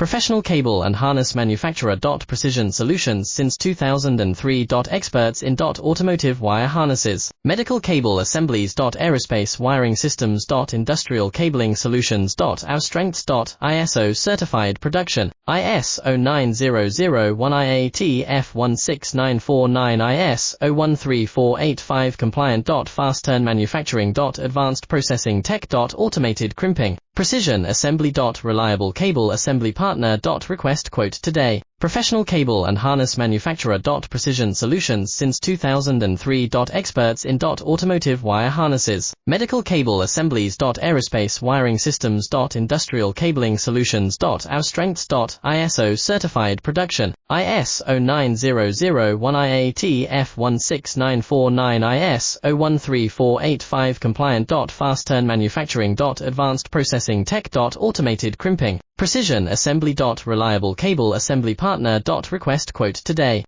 Professional cable and harness manufacturer. Precision solutions since 2003. Experts in automotive wire harnesses, medical cable assemblies. Aerospace wiring systems. Industrial cabling solutions. Our strengths. ISO certified production, ISO 9001 IATF 16949 ISO 13485 compliant. Fast turn manufacturing. Advanced processing tech. Automated crimping, precision assembly. Reliable cable assembly partner. Request quote today. Professional cable and harness manufacturer. Precision solutions since 2003. Experts in automotive wire harnesses, medical cable assemblies. Aerospace wiring systems. Industrial cabling solutions. Our strengths. ISO certified production, ISO 9001 IATF 16949 ISO 13485 compliant. Fast turn manufacturing. Advanced processing tech. Automated crimping, precision assembly. Reliable cable assembly partner. Request quote today.